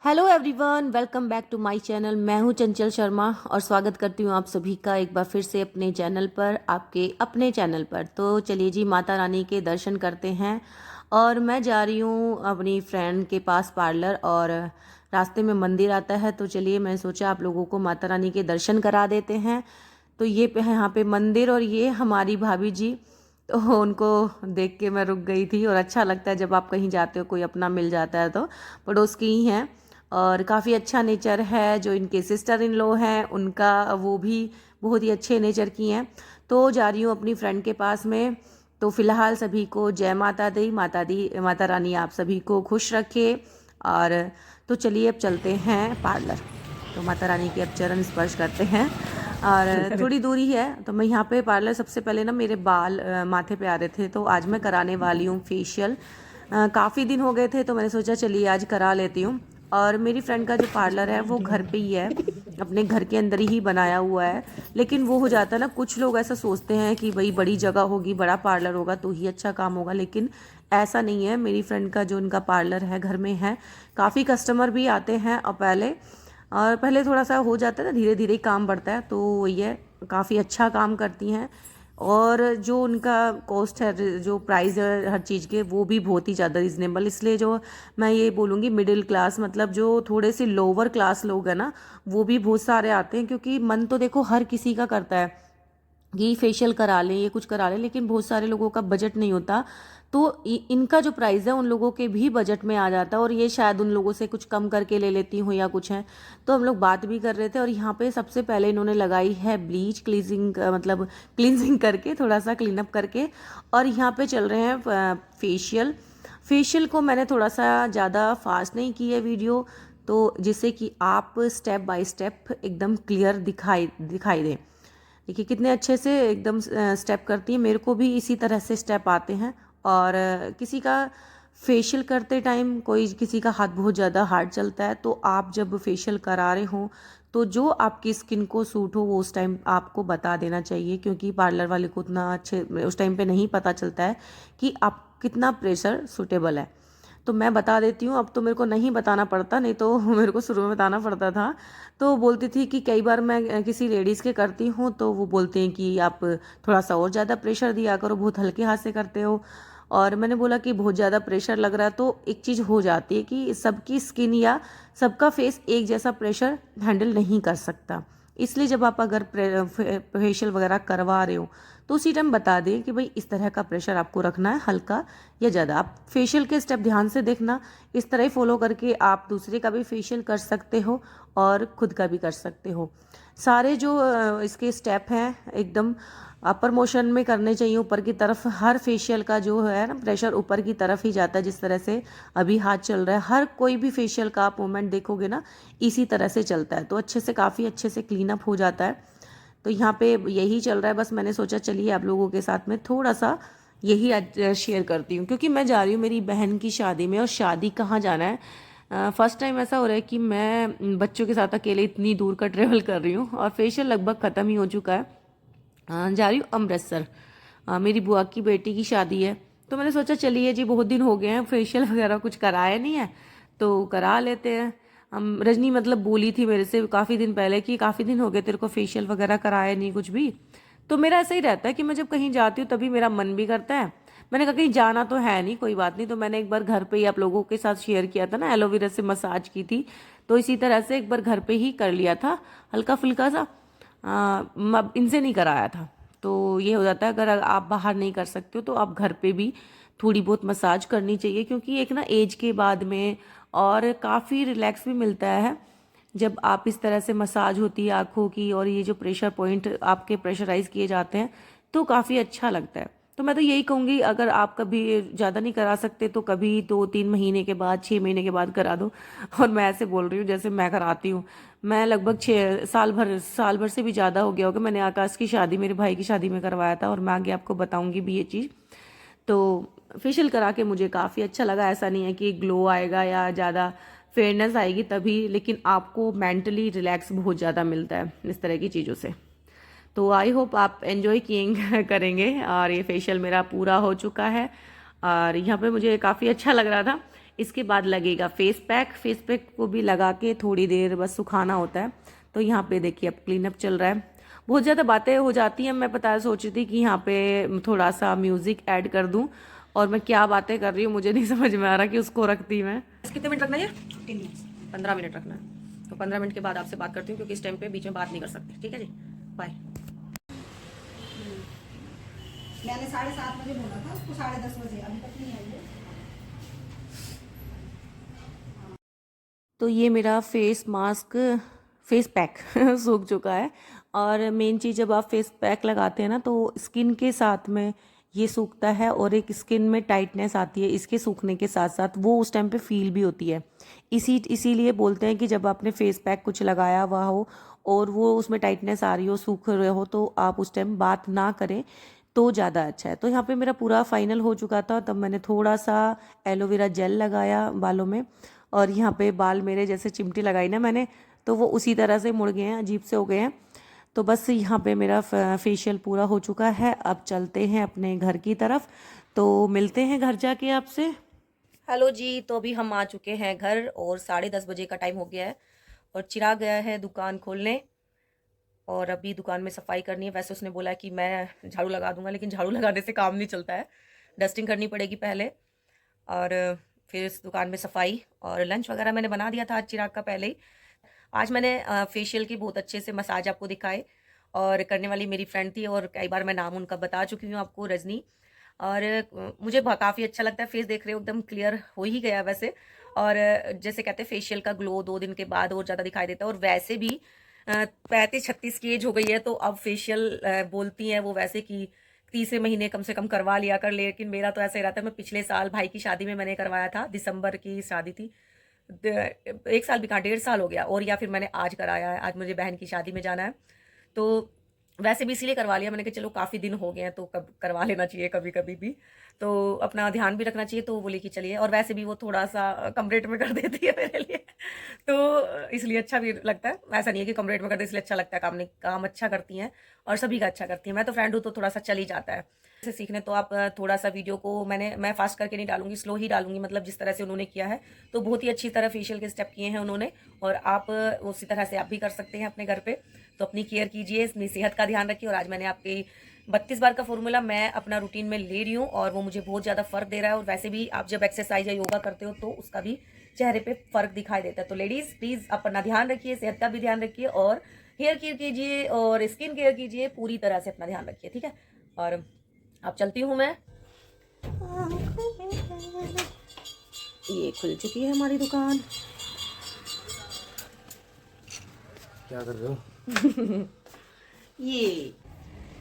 Hello everyone, welcome back to my channel. मैं हूं चंचल शर्मा और स्वागत करती हूं आप सभी का एक बार फिर से अपने चैनल पर, आपके अपने चैनल पर। तो चलिए जी, माता रानी के दर्शन करते हैं। और मैं जा रही हूं अपनी फ्रेंड के पास पार्लर, और रास्ते में मंदिर आता है, तो चलिए मैं सोचा आप लोगों को माता रानी के दर्शन करा देते हैं। तो ये पे है यहाँ पे मंदिर, और ये हमारी भाभी जी। तो उनको देख के मैं रुक गई थी। और अच्छा लगता है जब आप कहीं जाते हो, कोई अपना मिल जाता है, तो पड़ोस की ही हैं। और काफ़ी अच्छा नेचर है। जो इनके सिस्टर इन लॉ हैं उनका, वो भी बहुत ही अच्छे नेचर की हैं। तो जा रही हूँ अपनी फ्रेंड के पास में। तो फिलहाल सभी को जय माता दी। माता रानी आप सभी को खुश रखे। और तो चलिए अब चलते हैं पार्लर। तो माता रानी के अब चरण स्पर्श करते हैं। और थोड़ी दूरी है, तो मैं यहाँ पे पार्लर, सबसे पहले ना मेरे बाल माथे पे आ रहे थे, तो आज मैं कराने वाली हूँ फेशियल। काफ़ी दिन हो गए थे, तो मैंने सोचा चलिए आज करा लेती हूँ। और मेरी फ्रेंड का जो पार्लर है वो घर पे ही है, अपने घर के अंदर ही बनाया हुआ है। लेकिन वो हो जाता है ना, कुछ लोग ऐसा सोचते हैं कि भाई बड़ी जगह होगी, बड़ा पार्लर होगा तो ही अच्छा काम होगा, लेकिन ऐसा नहीं है। मेरी फ्रेंड का जो उनका पार्लर है घर में है, काफ़ी कस्टमर भी आते हैं। और पहले थोड़ा सा हो जाता है ना, धीरे धीरे काम बढ़ता है। तो वही है, काफ़ी अच्छा काम करती हैं। और जो उनका कॉस्ट है, जो प्राइस है हर चीज़ के, वो भी बहुत ही ज़्यादा रिजनेबल। इसलिए जो मैं ये बोलूँगी, मिडिल क्लास, मतलब जो थोड़े से लोअर क्लास लोग हैं ना, वो भी बहुत सारे आते हैं। क्योंकि मन तो देखो हर किसी का करता है कि फेशियल करा लें, ये कुछ करा लें, लेकिन बहुत सारे लोगों का बजट नहीं होता। तो इनका जो प्राइस है उन लोगों के भी बजट में आ जाता है। और ये शायद उन लोगों से कुछ कम करके ले लेती हूँ या कुछ है। तो हम लोग बात भी कर रहे थे, और यहाँ पे सबसे पहले इन्होंने लगाई है ब्लीच क्लीजिंग, मतलब क्लींजिंग करके, थोड़ा सा क्लीन अप करके। और यहाँ पे चल रहे हैं फेशियल। फेशियल को मैंने थोड़ा सा ज़्यादा फास्ट नहीं की है वीडियो, तो जिससे कि आप स्टेप बाय स्टेप एकदम क्लियर दिखाई दिखाई दे। देखिए कितने अच्छे से एकदम स्टेप करती है। मेरे को भी इसी तरह से स्टेप आते हैं। और किसी का फेशियल करते टाइम, कोई किसी का हाथ बहुत ज़्यादा हार्ड चलता है, तो आप जब फेशियल करा रहे हो, तो जो आपकी स्किन को सूट हो वो उस टाइम आपको बता देना चाहिए। क्योंकि पार्लर वाले को उतना अच्छे उस टाइम पे नहीं पता चलता है कि आप कितना प्रेशर सूटेबल है। तो मैं बता देती हूँ, अब तो मेरे को नहीं बताना पड़ता, नहीं तो मेरे को शुरू में बताना पड़ता था। तो बोलती थी कि कई बार मैं किसी लेडीज़ के करती हूँ, तो वो बोलते हैं कि आप थोड़ा सा और ज़्यादा प्रेशर दिया करो, बहुत हल्के हाथ से करते हो। और मैंने बोला कि बहुत ज़्यादा प्रेशर लग रहा है, तो एक चीज़ हो जाती है कि सबकी स्किन या सबका फेस एक जैसा प्रेशर हैंडल नहीं कर सकता। इसलिए जब आप अगर फेशियल वगैरह करवा रहे हो, तो उसी टाइम बता दें कि भाई इस तरह का प्रेशर आपको रखना है, हल्का या ज़्यादा। आप फेशियल के स्टेप ध्यान से देखना, इस तरह ही फॉलो करके आप दूसरे का भी फेशियल कर सकते हो और खुद का भी कर सकते हो। सारे जो इसके स्टेप हैं एकदम अपर मोशन में करने चाहिए, ऊपर की तरफ। हर फेशियल का जो है ना, प्रेशर ऊपर की तरफ ही जाता है। जिस तरह से अभी हाथ चल रहा है, हर कोई भी फेशियल का आप मूवमेंट देखोगे ना, इसी तरह से चलता है। तो अच्छे से, काफ़ी अच्छे से क्लीन अप हो जाता है। तो यहाँ पे यही चल रहा है। बस मैंने सोचा चलिए आप लोगों के साथ में थोड़ा सा यही आज शेयर करती हूँ, क्योंकि मैं जा रही हूँ मेरी बहन की शादी में। और शादी कहाँ जाना है, फर्स्ट टाइम ऐसा हो रहा है कि मैं बच्चों के साथ अकेले इतनी दूर का ट्रेवल कर रही हूँ। और फेशियल लगभग ख़त्म ही हो चुका है। जा रही हूँ अमृतसर। मेरी बुआ की बेटी की शादी है। तो मैंने सोचा चलिए जी, बहुत दिन हो गए हैं, फेशियल वगैरह कुछ कराया नहीं है, तो करा लेते हैं। हम रजनी मतलब बोली थी मेरे से काफ़ी दिन पहले कि काफ़ी दिन हो गए तेरे को फेशियल वगैरह कराया नहीं कुछ भी। तो मेरा ऐसा ही रहता है कि मैं जब कहीं जाती हूँ तभी मेरा मन भी करता है। मैंने कहा कहीं जाना तो है नहीं, कोई बात नहीं। तो मैंने एक बार घर पे ही आप लोगों के साथ शेयर किया था ना, एलोवेरा से मसाज की थी। तो इसी तरह से एक बार घर पे ही कर लिया था, हल्का फुल्का सा। इनसे नहीं कराया था। तो ये हो जाता है, अगर आप बाहर नहीं कर सकते हो तो आप घर पे भी थोड़ी बहुत मसाज करनी चाहिए। क्योंकि एक ना एज के बाद में और काफ़ी रिलैक्स भी मिलता है जब आप इस तरह से मसाज होती है आँखों की, और ये जो प्रेशर पॉइंट आपके प्रेशराइज किए जाते हैं, तो काफ़ी अच्छा लगता है। तो मैं तो यही कहूँगी, अगर आप कभी ज़्यादा नहीं करा सकते तो कभी 2-3 महीने के बाद, 6 महीने के बाद करा दो। और मैं ऐसे बोल रही हूँ जैसे मैं कराती हूँ। मैं लगभग 6 साल भर से भी ज़्यादा हो गया होगा। मैंने आकाश की शादी, मेरे भाई की शादी में करवाया था, और मैं आगे आपको बताऊँगी भी ये चीज़। तो फेशियल करा के मुझे काफ़ी अच्छा लगा। ऐसा नहीं है कि ग्लो आएगा या ज़्यादा फेयरनेस आएगी तभी, लेकिन आपको मेंटली रिलैक्स बहुत ज़्यादा मिलता है इस तरह की चीज़ों से। तो आई होप आप एंजॉय किएंगे करेंगे। और ये फेशियल मेरा पूरा हो चुका है, और यहाँ पे मुझे काफ़ी अच्छा लग रहा था। इसके बाद लगेगा फेस पैक। फेस पैक को भी लगा के थोड़ी देर बस सुखाना होता है। तो यहाँ पे देखिए अब क्लीन अप चल रहा है। बहुत ज़्यादा बातें हो जाती हैं। मैं पता सोच रही थी कि यहाँ पे थोड़ा सा म्यूज़िक ऐड कर दूँ, और मैं क्या बातें कर रही हूँ मुझे नहीं समझ में आ रहा कि उसको रखती मैं। कितने मिनट रखना है? 15 मिनट रखना है। तो 15 मिनट के बाद आपसे बात करती हूँ, क्योंकि इस टाइम पे बीच में बात नहीं कर सकती। ठीक है जी, बाय। मैंने 7:30 बजे बोला था उसको, 10:30 बजे, अभी तक नहीं आई है। तो ये मेरा फेस मास्क, फेस पैक सूख चुका है। और मेन चीज़, जब आप फेस पैक लगाते हैं ना तो स्किन के साथ में ये सूखता है और एक स्किन में टाइटनेस आती है इसके सूखने के साथ साथ, वो उस टाइम पे फील भी होती है। इसीलिए बोलते हैं कि जब आपने फेस पैक कुछ लगाया हुआ हो और वो उसमें टाइटनेस आ रही हो, सूख रहे हो, तो आप उस टाइम बात ना करें तो ज़्यादा अच्छा है। तो यहाँ पे मेरा पूरा फाइनल हो चुका था, तब मैंने थोड़ा सा एलोवेरा जेल लगाया बालों में, और यहाँ पे बाल मेरे जैसे चिमटी लगाई ना मैंने, तो वो उसी तरह से मुड़ गए हैं, अजीब से हो गए हैं। तो बस यहाँ पे मेरा फेशियल पूरा हो चुका है। अब चलते हैं अपने घर की तरफ, तो मिलते हैं घर जाके आपसे। हेलो जी, तो अभी हम आ चुके हैं घर और 10:30 बजे का टाइम हो गया है, और चिराग गया है दुकान खोलने, और अभी दुकान में सफाई करनी है। वैसे उसने बोला कि मैं झाड़ू लगा दूंगा, लेकिन झाड़ू लगाने से काम नहीं चलता है, डस्टिंग करनी पड़ेगी पहले, और फिर इस दुकान में सफाई। और लंच वगैरह मैंने बना दिया था आज चिराग का पहले ही। आज मैंने फेशियल के बहुत अच्छे से मसाज आपको दिखाए, और करने वाली मेरी फ्रेंड थी, और कई बार मैं नाम उनका बता चुकी हूँ आपको, रजनी। और मुझे काफ़ी अच्छा लगता है, फेस देख रहे हो एकदम क्लियर हो ही गया वैसे। और जैसे कहते हैं फेशियल का ग्लो 2 दिन के बाद और ज़्यादा दिखाई देता है। और वैसे भी 35-36 की एज हो गई है, तो अब फेशियल बोलती हैं वो वैसे कि तीसरे महीने कम से कम करवा लिया कर। लेकिन मेरा तो ऐसे ही रहता है, मैं पिछले साल भाई की शादी में मैंने करवाया था, दिसंबर की शादी थी, 1 साल भी कहाँ, 1.5 साल हो गया। और या फिर मैंने आज कराया है, आज मुझे बहन की शादी में जाना है, तो वैसे भी इसीलिए करवा लिया मैंने कि चलो काफ़ी दिन हो गए हैं तो कब करवा लेना चाहिए कभी कभी भी, तो अपना ध्यान भी रखना चाहिए। तो वो बोली कि चलिए, और वैसे भी वो थोड़ा सा कम रेट में कर देती है मेरे लिए, तो इसलिए अच्छा भी लगता है। ऐसा नहीं है कि कम रेट में कर दे इसलिए अच्छा लगता है, काम अच्छा करती हैं और सभी का अच्छा करती हैं। मैं तो फ्रेंड हूँ तो थोड़ा सा चल ही जाता है से सीखने। तो आप थोड़ा सा वीडियो को मैं फास्ट करके नहीं डालूंगी, स्लो ही डालूंगी, मतलब जिस तरह से उन्होंने किया है। तो बहुत ही अच्छी तरह फेशियल के स्टेप किए हैं उन्होंने, और आप उसी तरह से आप भी कर सकते हैं अपने घर पे। तो अपनी केयर कीजिए, अपनी सेहत का ध्यान रखिए। और आज मैंने आपके 32 बार का फॉर्मूला मैं अपना रूटीन में ले रही हूँ, और वो मुझे बहुत ज़्यादा फ़र्क दे रहा है। और वैसे भी आप जब एक्सरसाइज या योगा करते हो तो उसका भी चेहरे पे फ़र्क दिखाई देता है। तो लेडीज़ प्लीज़ अपना ध्यान रखिए, सेहत का भी ध्यान रखिए, और हेयर केयर कीजिए और स्किन केयर कीजिए, पूरी तरह से अपना ध्यान रखिए, ठीक है। और अब चलती हूँ मैं, ये खुल चुकी है हमारी दुकान। क्या कर रहे हो? ये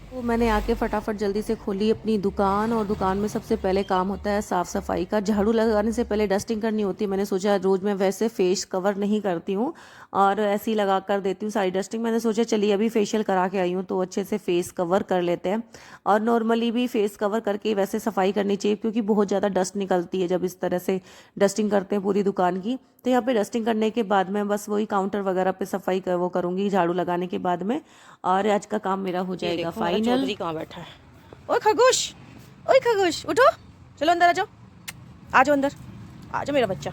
तो मैंने आके फटाफट जल्दी से खोली अपनी दुकान, और दुकान में सबसे पहले काम होता है साफ़ सफाई का। झाड़ू लगाने से पहले डस्टिंग करनी होती है। मैंने सोचा रोज़ मैं वैसे फेस कवर नहीं करती हूँ और ऐसे ही लगा कर देती हूँ सारी डस्टिंग। मैंने सोचा चलिए अभी फेशियल करा के आई हूँ तो अच्छे से फेस कवर कर लेते हैं। और नॉर्मली भी फेस कवर करके वैसे सफाई करनी चाहिए, क्योंकि बहुत ज़्यादा डस्ट निकलती है जब इस तरह से डस्टिंग करते हैं पूरी दुकान की। तो यहाँ पे डस्टिंग करने के बाद मैं बस वही काउंटर वगैरह पे सफाई वो करूँगी झाड़ू लगाने के बाद में, और आज का काम मेरा हो जाएगा फाइनल। चौधरी कहाँ बैठा है? ओए खरगोश, ओए खरगोश उठो, चलो अंदर आ जाओ, आ जाओ अंदर, आ जाओ मेरा बच्चा।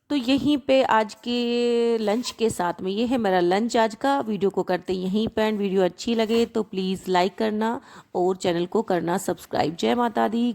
तो यहीं पे आज के लंच के साथ में ये है मेरा लंच आज का। वीडियो को करते यहीं पे एंड। वीडियो अच्छी लगे तो प्लीज़ लाइक करना और चैनल को करना सब्सक्राइब। जय माता दी।